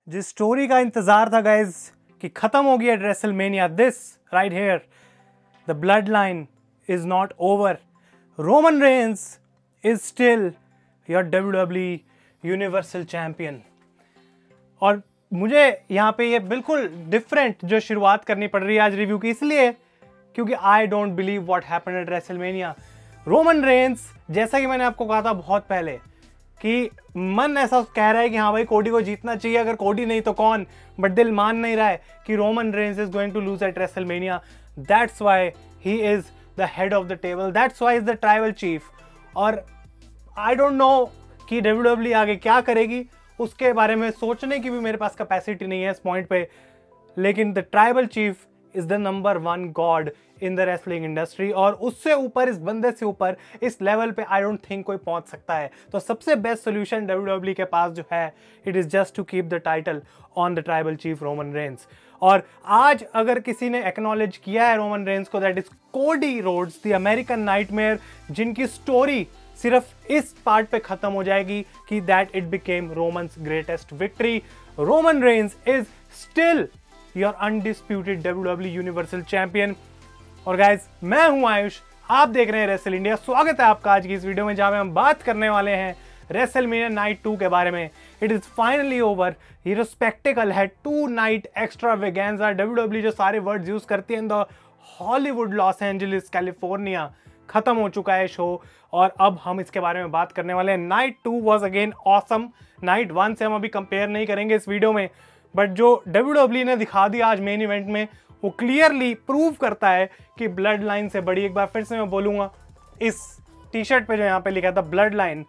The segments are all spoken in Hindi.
जिस स्टोरी का इंतजार था गाइज कि खत्म हो गया WrestleMania, this right here, the blood line is not over. Roman Reigns is still your WWE universal champion. और मुझे यहाँ पे ये बिल्कुल डिफरेंट जो शुरुआत करनी पड़ रही है आज रिव्यू की, इसलिए क्योंकि I don't believe what happened at WrestleMania. Roman Reigns, जैसा कि मैंने आपको कहा था बहुत पहले कि मन ऐसा कह रहा है कि हाँ भाई कोडी को जीतना चाहिए, अगर कोडी नहीं तो कौन, बट दिल मान नहीं रहा है कि Roman Reigns is going to lose at WrestleMania. That's why he is the head of the table, that's why is the tribal chief. और आई डोंट नो कि WWE आगे क्या करेगी, उसके बारे में सोचने की भी मेरे पास कैपेसिटी नहीं है इस पॉइंट पे, लेकिन the tribal chief is the number one God in the wrestling industry, और उससे ऊपर, इस बंदे से ऊपर, इस लेवल पे आई डोंट थिंक कोई पहुंच सकता है। तो सबसे बेस्ट सोल्यूशन WWE के पास जो है, it is just to keep the title on the tribal chief Roman Reigns. और आज अगर किसी ने एक्नॉलेज किया है रोमन रेंस को, that is Cody Rhodes, the American nightmare, जिनकी स्टोरी सिर्फ इस पार्ट पे खत्म हो जाएगी कि that it became Roman's greatest victory. Roman Reigns is still your undisputed WWE universal champion. और गाइज, मैं हूं आयुष, आप देख रहे हैं रेसल इंडिया। स्वागत है आपका आज की इस वीडियो में, जहां हम बात करने वाले हैं रेसलमेनिया नाइट 2 के बारे में। It is finally over. ये स्पेक्टिकल है, 2 नाइट एक्स्ट्रावेगेंजा, WWE जो सारे वर्ड्स यूज करती है in the Hollywood Los Angeles California, खत्म हो चुका है शो, और अब हम इसके बारे में बात करने वाले हैं। Night 2 was again awesome. Night 1 से हम अभी कंपेयर नहीं करेंगे इस वीडियो में, बट जो WWE ने दिखा दिया आज मेन इवेंट में, वो क्लियरली प्रूव करता है कि ब्लड लाइन से बड़ी, एक बार फिर से मैं बोलूंगा, इस टी शर्ट पे जो यहाँ पे लिखा था ब्लड लाइन,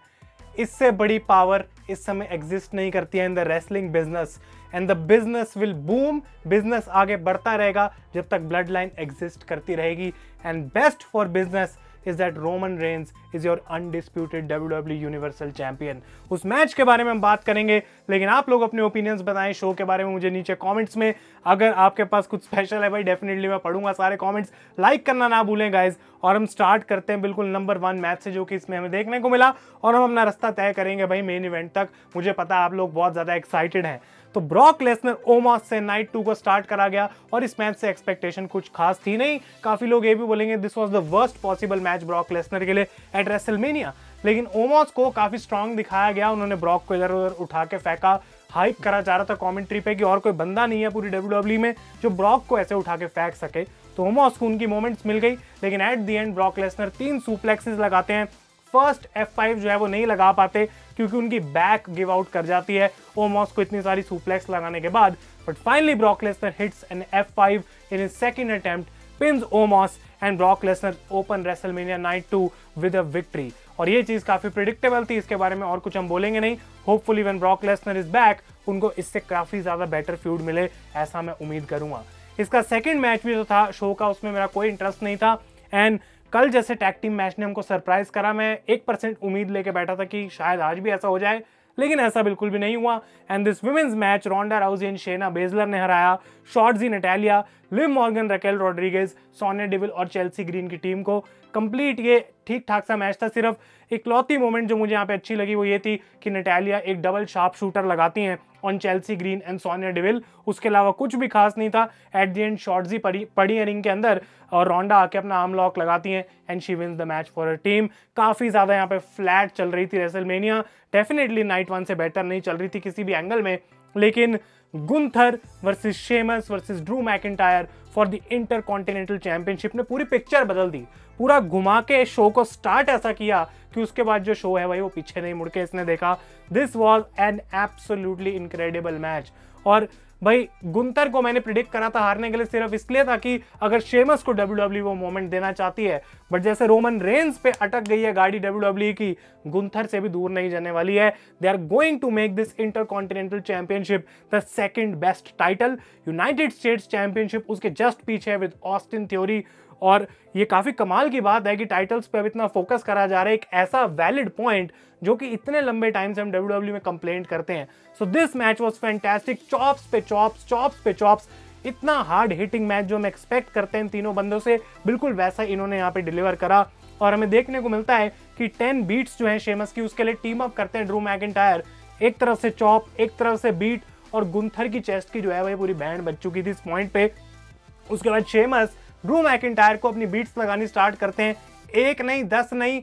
इससे बड़ी पावर इस समय एग्जिस्ट नहीं करती है in the wrestling business, and the business will boom. Business आगे बढ़ता रहेगा जब तक ब्लड लाइन एग्जिस्ट करती रहेगी, and best for business is that Roman Reigns is your undisputed WWE Universal Champion। उस मैच के बारे में हम बात करेंगे, लेकिन आप लोग अपने ओपिनियंस बताएं शो के बारे में मुझे नीचे कमेंट्स में। अगर आपके पास कुछ स्पेशल है भाई, डेफिनेटली मैं पढ़ूंगा सारे कमेंट्स। लाइक करना ना भूलें गाइज, और हम स्टार्ट करते हैं बिल्कुल नंबर 1 मैच से, जो कि इसमें हमें देखने को मिला, और हम अपना रास्ता तय करेंगे भाई मेन इवेंट तक। मुझे पता है आप लोग बहुत ज्यादा एक्साइटेड हैं। तो ब्रॉक लेसनर ओमॉस से नाइट 2 को स्टार्ट करा गया, और इस मैच से एक्सपेक्टेशन कुछ खास थी नहीं। काफी लोग ये भी बोलेंगे this was the worst possible match Brock Lesnar के लिए एट रेसलमेनिया, लेकिन ओमॉस को काफी स्ट्रांग दिखाया गया। उन्होंने ब्रॉक को इधर उधर उठा के फेंका, हाइप करा जा रहा था कमेंट्री पे कि और कोई बंदा नहीं है पूरी WWE में जो ब्रॉक को ऐसे उठा के फेंक सके। तो ओमॉस को उनकी मोमेंट्स मिल गई, लेकिन eight the and Brock Lesnar 3 सुप्लेक्सेस लगाते हैं। फर्स्ट F5 जो है वो नहीं लगा पाते क्योंकि उनकी बैक गिव आउट कर जाती है ओमॉस को इतनी सारी सुप्लेक्स लगाने के बाद, but finally Brock Lesnar hits an F5 in his second attempt, pins Omos, and Brock Lesnar open WrestleMania night 2 with a victory. और ये चीज काफी प्रिडिक्टेबल थी, इसके बारे में और कुछ हम बोलेंगे नहीं। Hopefully when Brock Lesnar is back, उनको इससे काफी ज्यादा बेटर फ्यूड मिले, ऐसा मैं उम्मीद करूंगा। इसका सेकंड मैच भी जो था शो का, उसमें मेरा कोई इंटरेस्ट नहीं था, एंड कल जैसे टैग टीम मैच ने हमको सरप्राइज करा, मैं 1% उम्मीद लेके बैठा था कि शायद आज भी ऐसा हो जाए, लेकिन ऐसा बिल्कुल भी नहीं हुआ। And this women's match, Ronda Rousey and Shayna Baszler ने हराया Shotzi Natalya, Liv Morgan, Raquel Rodriguez, Sonya Deville और चेल्सी ग्रीन की टीम को। कंप्लीट ये ठीक ठाक सा मैच था। सिर्फ इकलौती मोमेंट जो मुझे यहाँ पे अच्छी लगी वो ये थी कि नटालिया एक डबल शार्प शूटर लगाती हैं on Chelsea green and Sonia devil, उसके अलावा कुछ भी खास नहीं था। एट द एंड शॉर्ट्जी पड़ी है रिंग के अंदर, और रोंडा आके अपना आर्म लॉक लगाती हैं, and she wins the match for her team. काफी ज्यादा यहाँ पे फ्लैट चल रही थी रेसलमेनिया, डेफिनेटली नाइट 1 से बेटर नहीं चल रही थी किसी भी एंगल में, लेकिन Gunther versus Sheamus versus Drew McIntyre for the intercontinental championship ने पूरी पिक्चर बदल दी। पूरा घुमा के शो को स्टार्ट ऐसा किया कि उसके बाद जो शो है भाई वो पीछे नहीं मुड़ के इसने देखा। This was an absolutely incredible match. और भाई गुंथर को मैंने प्रिडिक्ट करा था हारने के लिए, सिर्फ इसलिए था कि अगर शेमस को WWE वो मोमेंट देना चाहती है, बट जैसे रोमन रेंस पे अटक गई है गाड़ी WWE की, गुंथर से भी दूर नहीं जाने वाली है। They are going to make this Intercontinental championship the second best title. United States championship उसके जस्ट पीछे है विद ऑस्टिन थ्योरी, और ये काफी कमाल की बात है कि टाइटल्स पे अब इतना फोकस करा जा रहा है, एक ऐसा वैलिड पॉइंट जो कि इतने लंबे टाइम से हम WWE में कंप्लेंट करते हैं। So this match was fantastic, chops पे चॉप्स, चॉप्स पे चॉप्स, इतना हार्ड हिटिंग मैच जो हम एक्सपेक्ट करते हैं इन तीनों बंदों से, बिल्कुल वैसा इन्होंने यहाँ पे डिलीवर करा। और हमें देखने को मिलता है कि 10 बीट्स जो है शेमस की, उसके लिए टीम अप करते हैं ड्रू मैकिंटायर, एक तरफ से चॉप, एक तरफ से बीट, और गुंथर की चेस्ट की जो है भाई पूरी बैंड बज चुकी थी इस पॉइंट पे। उसके बाद शेमस ड्रू मैकिंटायर को अपनी बीट्स लगानी स्टार्ट करते हैं। 1 नहीं, 10 नहीं,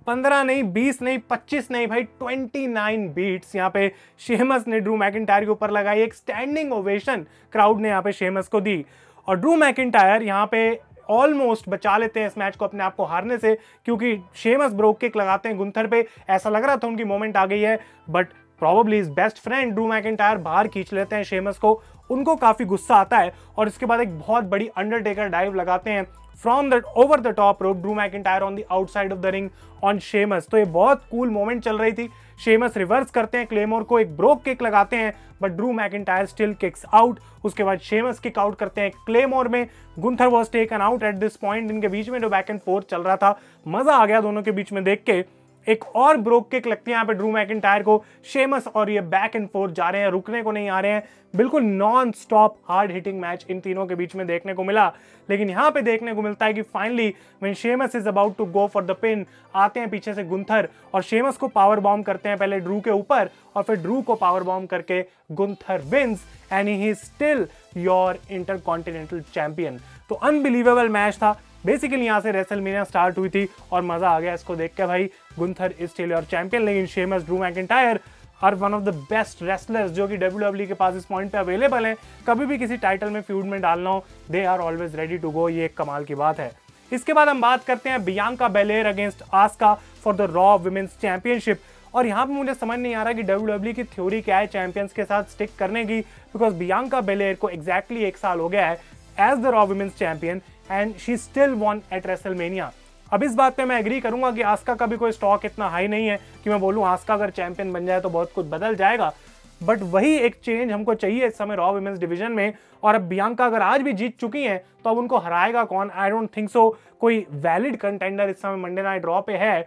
15 नहीं, 20 नहीं, 25 नहीं भाई, 29 बीट्स यहाँ पे शेमस ने ड्रू मैकिंटायर के ऊपर लगाई। एक स्टैंडिंग ओवेशन क्राउड ने यहाँ पे शेमस को दी और ड्रू मैकिंटायर यहाँ पे ऑलमोस्ट बचा लेते हैं इस मैच को अपने आप को हारने से, क्योंकि शेमस ब्रोक किक लगाते हैं गुंथर पे। ऐसा लग रहा था उनकी मोमेंट आ गई है, but probably is best friend Drew McIntyre बाहर खींच लेते हैं शेमस को। उनको काफी गुस्सा आता है और इसके बाद एक बहुत बड़ी अंडरटेकर डाइव लगाते हैं from the over the top rope, Drew McIntyre on the outside of the ring on Sheamus. तो ये बहुत कूल मोमेंट चल रही थी। शेमस रिवर्स करते हैं क्लेमोर को, एक ब्रोक किक लगाते हैं, but Drew McIntyre still kicks out. उसके बाद शेमस किक आउट करते हैं क्लेमोर में। Gunther was taken out at this point. इनके बीच में जो बैक एंड फोर्थ चल रहा था, मजा आ गया दोनों के बीच में देख के। एक और ब्रोक किक लगती है यहाँ पे ड्रू मैकिंटायर को। शेमस और ये बैक एंड फोर्थ जा रहे हैं, रुकने को नहीं आ रहे हैं। बिल्कुल non stop hard hitting match इन तीनों के बीच में देखने को मिला। लेकिन यहाँ पे देखने को मिलता है कि finally when Sheamus is about to go for the pin, आते हैं पीछे से गुंथर और शेमस को पावर बॉम्ब करते हैं पहले ड्रू के ऊपर और फिर ड्रू को पावर बॉम्ब करके Gunther wins and he is still your Intercontinental champion. तो अनबिलीवेबल मैच था। बेसिकली यहाँ से रेसलमेनिया स्टार्ट हुई थी और मजा आ गया इसको देख के भाई। Gunther is still your champion, लेकिन Sheamus, Drew McIntyre are one of the best wrestlers जो कि WWE के पास इस पॉइंट पे अवेलेबल हैं। कभी भी किसी टाइटल में फ्यूड में डालना हो, they are always ready to go. ये एक कमाल की बात है। इसके बाद हम बात करते हैं Bianca Belair against Asuka for the Raw women's championship. और यहाँ पे मुझे समझ नहीं आ रहा कि WWE की थ्योरी क्या है चैंपियंस के साथ स्टिक करने की, बिकॉज बियांका बेलेयर को एग्जैक्टली 1 साल हो गया है as the Raw women's champion and she still won at WrestleMania. अब इस बात पे मैं एग्री करूंगा कि आस्का का भी कोई स्टॉक इतना हाई नहीं है कि मैं बोलूं आस्का अगर चैंपियन बन जाए तो बहुत कुछ बदल जाएगा, बट वही एक चेंज हमको चाहिए इस समय रॉ वुमेन्स डिवीजन में। और अब बियांका अगर आज भी जीत चुकी हैं तो अब उनको हराएगा कौन? आई डोंट थिंक सो कोई वैलिड कंटेंडर इस समय मंडे नाइट रॉ पे है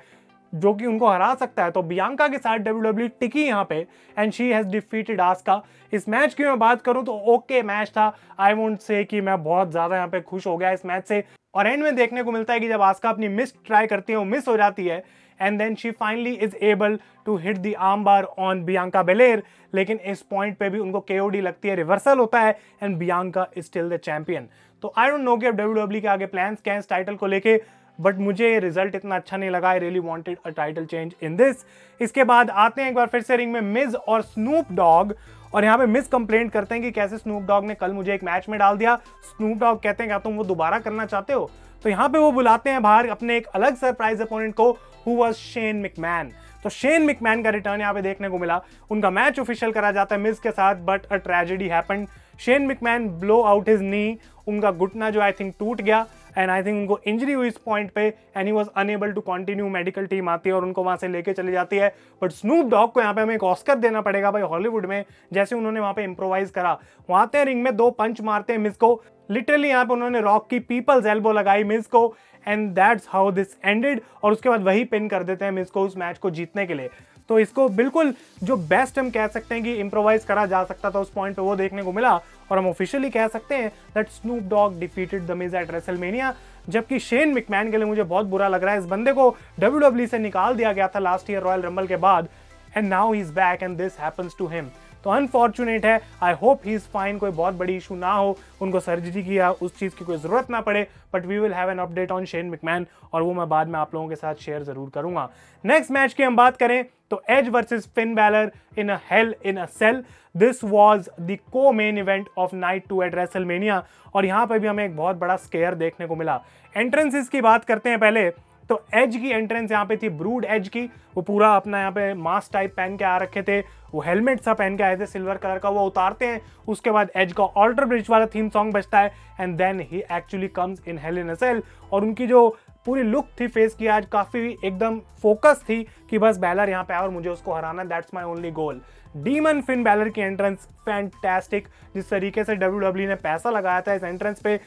जो कि उनको हरा सकता है। तो बियांका के साथ WWE टिकी यहाँ पे and she has defeated Asuka. इस मैच की मैं बात करूं तो ओके मैच था। आई वोंट से कि मैं बहुत ज्यादा यहाँ पे खुश हो गया इस मैच से। और एंड में देखने को मिलता है कि जब आस्का अपनी मिस ट्राई करती है वो मिस हो जाती है and then she finally is able to hit the arm bar on Bianca Belair. लेकिन इस पॉइंट पे भी उनको KOD लगती है, रिवर्सल होता है and Bianca is still the champion. तो आई डोंट नो कि अब WWE के आगे प्लान्स क्या है इस टाइटल को लेके, बट मुझे ये रिजल्ट इतना अच्छा नहीं लगा। I really wanted a title change in this. इसके बाद आते हैं एक बार फिर से रिंग में मिज और स्नूप डॉग। और यहाँ पे मिस कंप्लेंट करते हैं कि कैसे स्नूप डॉग ने कल मुझे एक मैच में डाल दिया। स्नूप डॉग कहते हैं क्या तुम वो दोबारा करना चाहते हो? तो यहाँ पे वो बुलाते हैं बाहर अपने एक अलग सरप्राइज अपोनेंट को, हु वाज शेन मैकमैन। तो शेन मैकमैन का रिटर्न यहाँ पे देखने को मिला। उनका मैच ऑफिशियल करा जाता है मिज के साथ, but a tragedy happened. Shane McMahon blow out his knee. उनका घुटना जो आई थिंक टूट गया एंड आई थिंक उनको इंजरी हुई इस पॉइंट पे and he was unable to continue. Medical team आती है और उनको वहां से लेके चली जाती है। बट स्नूप डॉग को यहाँ पे हमें एक ऑस्कर देना पड़ेगा भाई हॉलीवुड में, जैसे उन्होंने वहां पे इंप्रोवाइज करा। वहां आते हैं रिंग में 2 पंच मारते हैं मिज को। लिटरली यहाँ पे उन्होंने रॉक की पीपल्स एल्बो लगाई मिज को and that's how this ended. और उसके बाद वही पिन कर देते हैं मिज को उस मैच को जीतने के लिए। तो इसको बिल्कुल जो बेस्ट हम कह सकते हैं कि इंप्रोवाइज करा जा सकता था उस पॉइंट पे वो देखने को मिला। और हम ऑफिशियली कह सकते हैं that Snoop Dogg defeated the Miz eight WrestleMania. जबकि शेन मैकमैन के लिए मुझे बहुत बुरा लग रहा है। इस बंदे को WWE से निकाल दिया गया था लास्ट ईयर रॉयल रंबल के बाद and now he is back and this happens to him. तो अनफॉर्चुनेट है। I hope he is fine, कोई बहुत बड़ी इशू ना हो, उनको सर्जरी की या उस चीज़ की कोई ज़रूरत ना पड़े। But we will have an update on Shane McMahon और वो मैं बाद में आप लोगों के साथ शेयर ज़रूर करूंगा। नेक्स्ट मैच की हम बात करें तो Edge versus Finn Balor in a Hell in a Cell. This was the co main event of night 2 at WrestleMania. और यहाँ पे भी हमें एक बहुत बड़ा स्केयर देखने को मिला। एंट्रेंसेस की बात करते हैं पहले तो एज की एंट्रेंस यहाँ पे थी ब्रूड एज की। वो पूरा अपना यहाँ पे मास्क टाइप पहन के आ रखे थे, वो हेलमेट सा पहन के आए थे सिल्वर कलर का, वो उतारते हैं। उसके बाद एज का ऑल्टर ब्रिज वाला थीम सॉन्ग बजता है and then he actually comes in Hell in a Cell. और उनकी जो पूरी लुक थी फेस की आज काफी एकदम फोकस थी कि बस बैलर यहाँ पे आया और मुझे उसको हराना, that's my only goal. Demon fin Balor की एंट्रेंस फैंटास्टिक। जिस तरीके से WWE ने पैसा लगाया था इस एंट्रेंस पे,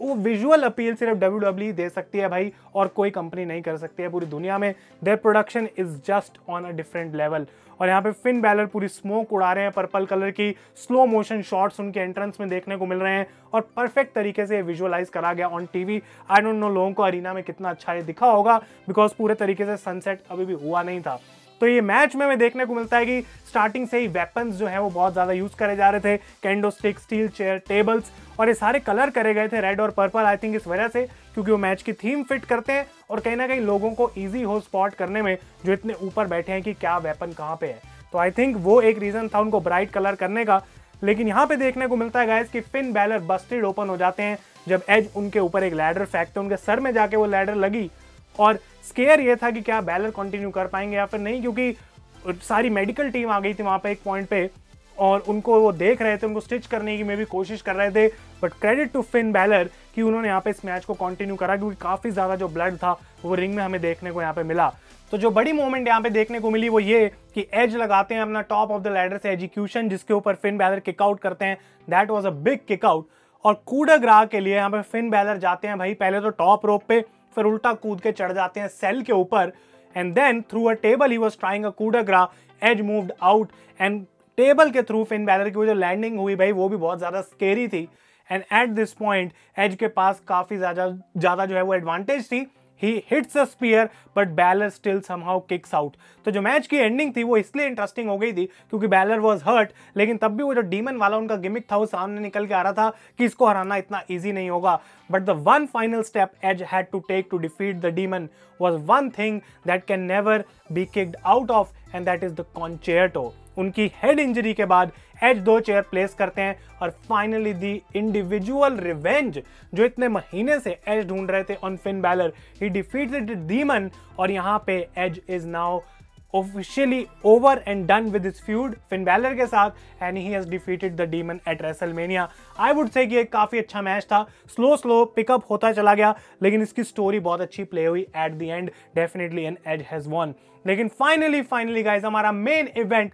वो विजुअल अपील सिर्फ WWE दे सकती है भाई और कोई कंपनी नहीं कर सकती है पूरी दुनिया में। Their production is just on a different level. और यहाँ पे फिन बैलर पूरी स्मोक उड़ा रहे हैं, पर्पल कलर की स्लो मोशन शॉट्स उनके एंट्रेंस में देखने को मिल रहे हैं और परफेक्ट तरीके से विजुअलाइज करा गया on TV. I don't no लोगों को अरीना में कितना अच्छा ये दिखा होगा बिकॉज पूरे तरीके से सनसेट अभी भी हुआ नहीं था। तो ये मैच में हमें देखने को मिलता है कि स्टार्टिंग से ही वेपन्स जो है वो बहुत ज़्यादा यूज़ करे जा रहे थे, can do stick, steel chair, tables, और ये सारे कलर करे गए थे रेड और पर्पल, आई थिंक इस वजह से क्योंकि वो मैच की थीम फिट करते हैं और कहीं ना कहीं लोगों को ईजी हो स्पॉट करने में जो इतने ऊपर बैठे हैं कि क्या वेपन कहाँ पे है। तो आई थिंक वो एक रीज़न था उनको ब्राइट कलर करने का। लेकिन यहाँ पे देखने को मिलता है गाइस कि फिन बैलर बस्टेड ओपन हो जाते हैं जब एज उनके ऊपर एक लैडर फेंकते हैं, उनके सर में जाके वो लैडर लगी और स्केयर ये था कि क्या बैलर कंटिन्यू कर पाएंगे या फिर नहीं, क्योंकि सारी मेडिकल टीम आ गई थी वहाँ पे एक पॉइंट पे और उनको वो देख रहे थे, उनको स्टिच करने की में भी कोशिश कर रहे थे। But credit to Finn Balor कि उन्होंने यहाँ पे इस मैच को कंटिन्यू करा क्योंकि काफ़ी ज़्यादा जो ब्लड था वो रिंग में हमें देखने को यहाँ पे मिला। तो जो बड़ी मोमेंट यहाँ पे देखने को मिली वो ये कि एज लगाते हैं अपना टॉप ऑफ द लैडर से एग्जीक्यूशन, जिसके ऊपर फिन बैलर किक आउट करते हैं। That was a big kick out. और कूडा ग्रा के लिए यहाँ पे फिन बैलर जाते हैं भाई पहले तो टॉप रोप पे, फिर उल्टा कूद के चढ़ जाते हैं सेल के ऊपर, and then through a table he was trying a coup de grace, Edge moved out and table के थ्रू फिन बैलर की वो जो लैंडिंग हुई भाई वो भी बहुत ज़्यादा स्केरी थी। And at this point Edge के पास काफ़ी ज़्यादा जो है वो एडवांटेज थी। He hits a spear but Balor still somehow kicks out। तो जो मैच की एंडिंग थी वो इसलिए इंटरेस्टिंग हो गई थी क्योंकि Balor was hurt, लेकिन तब भी वो जो डीमन वाला उनका गिमिक था वो सामने निकल के आ रहा था कि इसको हराना इतना इजी नहीं होगा। But the one final step Edge had to take to defeat the demon was one thing that can never be kicked out of, and that is the concerto। उनकी हेड इंजरी के बाद एज 2 चेयर प्लेस करते हैं और फाइनली दी इंडिविजुअल रिवेंज जो इतने महीने से एज ढूंढ रहे थे on Finn Balor, he defeated the Demon. और यहाँ पे Edge is now officially over and done with his feud Finn Balor के साथ and he has defeated the Demon at WrestleMania. I would say कि एक काफी अच्छा मैच था, स्लो पिकअप होता चला गया, लेकिन इसकी स्टोरी बहुत अच्छी प्ले हुई at the end definitely and Edge has won. लेकिन फाइनली गाइस हमारा main event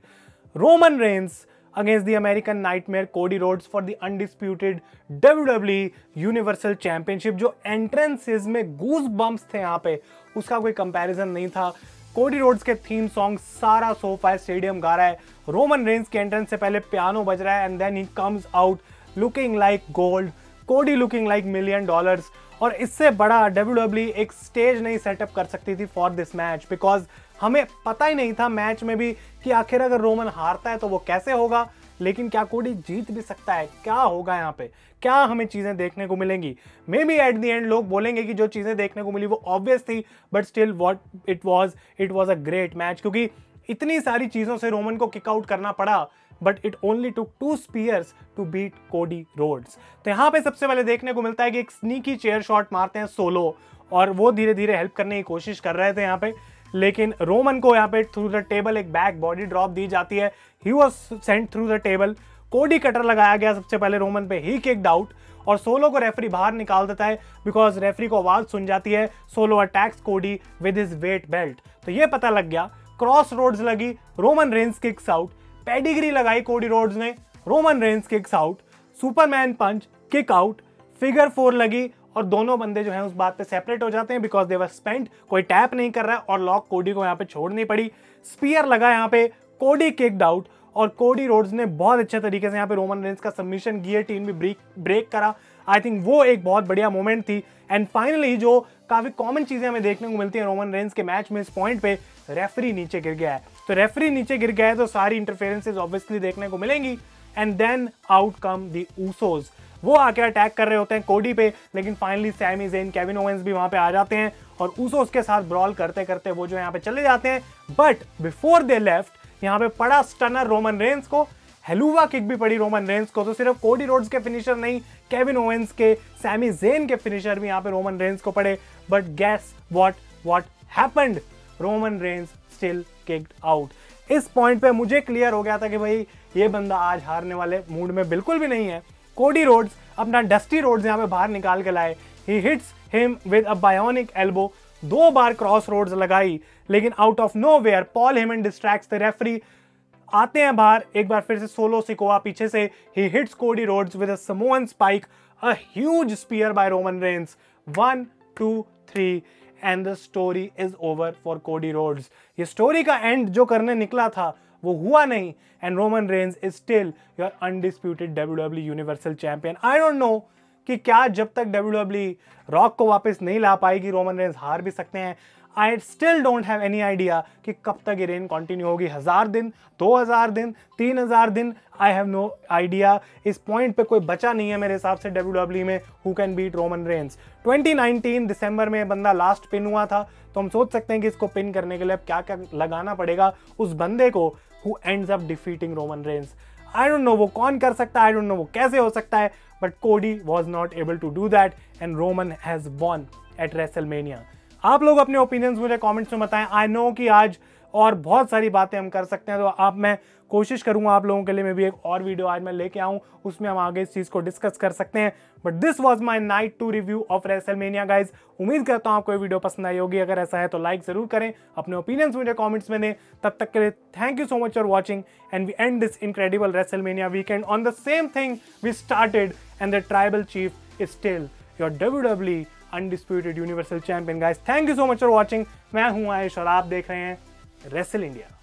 Roman Reigns against the American Nightmare Cody Rhodes for the undisputed WWE Universal Championship। जो एंट्रेंसेस में गूज बम्प्स थे यहाँ पे उसका कोई कंपैरिजन नहीं था। कोडी रोड्स के थीम सॉन्ग सारा सोफा स्टेडियम गा रहा है, रोमन रेंस के एंट्रेंस से पहले पियानो बज रहा है and then he comes out looking like gold, Cody looking like $1 million. और इससे बड़ा WWE एक स्टेज नहीं सेटअप कर सकती थी फॉर दिस मैच, बिकॉज हमें पता ही नहीं था मैच में भी कि आखिर अगर रोमन हारता है तो वो कैसे होगा, लेकिन क्या कोडी जीत भी सकता है, क्या होगा यहाँ पे, क्या हमें चीजें देखने को मिलेंगी। May be eight the and लोग बोलेंगे कि जो चीजें देखने को मिली वो ऑब्वियस थी, but still what it was a great match, क्योंकि इतनी सारी चीजों से रोमन को किक आउट करना पड़ा but it only took 2 spears to beat Cody Rhodes. तो यहाँ पे सबसे पहले देखने को मिलता है कि एक स्नीकी चेयर शॉट मारते हैं सोलो और वो धीरे धीरे हेल्प करने की कोशिश कर रहे थे यहाँ पे, लेकिन रोमन को यहाँ पे थ्रू द टेबल एक बैक बॉडी ड्रॉप दी जाती है। He was sent through the table, कोडी कटर लगाया गया सबसे पहले रोमन पे, ही किक्ड आउट और सोलो को रेफरी बाहर निकाल देता है बिकॉज रेफरी को आवाज सुन जाती है Solo attacks Cody with his weight belt. तो ये पता लग गया, क्रॉस रोड्स लगी, Roman Reigns kicks out, pedigree लगाई कोडी रोड्स ने, Roman Reigns kicks out, Superman punch kick out, figure 4 लगी और दोनों बंदे जो हैं उस बात पे सेपरेट हो जाते हैं बिकॉज दे वर स्पेंट, कोई टैप नहीं कर रहा है और लॉक कोडी को यहाँ पे छोड़नी पड़ी। स्पीयर लगा यहाँ पे, कोडी किक्ड आउट और कोडी रोड्स ने बहुत अच्छे तरीके से यहाँ पे रोमन रेंस का सबमिशन गियोटिन भी ब्रेक करा। आई थिंक वो एक बहुत बढ़िया मोमेंट थी। एंड फाइनली जो काफी कॉमन चीजें हमें देखने को मिलती है रोमन रेंस के मैच में, इस पॉइंट पे रेफरी नीचे गिर गया है। तो रेफरी नीचे गिर गया है तो सारी इंटरफेरेंसेज ऑब्वियसली देखने को मिलेंगी and then out come the Usos. वो आके अटैक कर रहे होते हैं कोडी पे, लेकिन finally Sami Zayn, Kevin Owens भी वहां पे आ जाते हैं और ऊसोस के साथ ब्रॉल करते करते वो जो यहाँ पे चले जाते हैं। बट बिफोर दे लेफ्ट यहाँ पे पड़ा स्टनर रोमन रेंस को, हेलुवा किक भी पड़ी रोमन रेंस को। तो सिर्फ कोडी रोड्स के फिनिशर नहीं, केविन ओवेंस के, सैमी ज़ेन के फिनिशर भी यहाँ पे रोमन रेंस को पड़े। But guess what happened, Roman Reigns still kicked out. इस पॉइंट पे मुझे क्लियर हो गया था कि भाई ये बंदा आज हारने वाले मूड में बिल्कुल भी नहीं है। कोडी रोड्स अपना डस्टी रोड्स यहाँ पे बाहर निकाल के लाए, he hits him with a bionic elbow, 2 बार क्रॉस रोड्स लगाई, लेकिन out of nowhere Paul Heyman distracts the referee, आते हैं बाहर, एक बार फिर से सोलो सिकोआ पीछे से, he hits Cody Rhodes with a Samoan spike, a huge spear by Roman Reigns, 1 2 3 and the story is over for Cody Rhodes. ये स्टोरी का एंड जो करने निकला था वो हुआ नहीं and Roman Reigns is still your undisputed WWE universal champion. I don't know कि क्या जब तक WWE रॉक को वापस नहीं ला पाएगी रोमन रेंस हार भी सकते हैं। I still don't have any idea कि कब तक ये रेन कंटिन्यू होगी, 1000 दिन, 2000 दिन, 3000 दिन, आई हैव नो आइडिया। इस पॉइंट पे कोई बचा नहीं है मेरे हिसाब से WWE में who can beat Roman Reigns. 2019 दिसंबर में बंदा लास्ट पिन हुआ था, तो हम सोच सकते हैं कि इसको पिन करने के लिए अब क्या क्या लगाना पड़ेगा उस बंदे को who ends up defeating Roman Reigns. I don't no वो कौन कर सकता है, आई डोंट नो वो कैसे हो सकता है, but Cody was not able to do that and Roman has won at WrestleMania. आप लोग अपने ओपिनियंस मुझे कमेंट्स में बताएं। आई नो कि आज और बहुत सारी बातें हम कर सकते हैं, तो आप मैं कोशिश करूंगा आप लोगों के लिए मैं भी एक और वीडियो आज मैं लेके आऊं, उसमें हम आगे इस चीज को डिस्कस कर सकते हैं। But this was my night 2 review of WrestleMania guys. उम्मीद करता हूं आपको ये वीडियो पसंद आई होगी, अगर ऐसा है तो लाइक जरूर करें, अपने ओपिनियंस मुझे कमेंट्स में दें। तब तक के लिए thank you so much for watching and we end this incredible WrestleMania weekend on the same thing we started and the tribal chief is still your WWE undisputed universal champion guys. Thank you so much for watching. मैं हूं आयुष और आप देख रहे हैं रेसल इंडिया।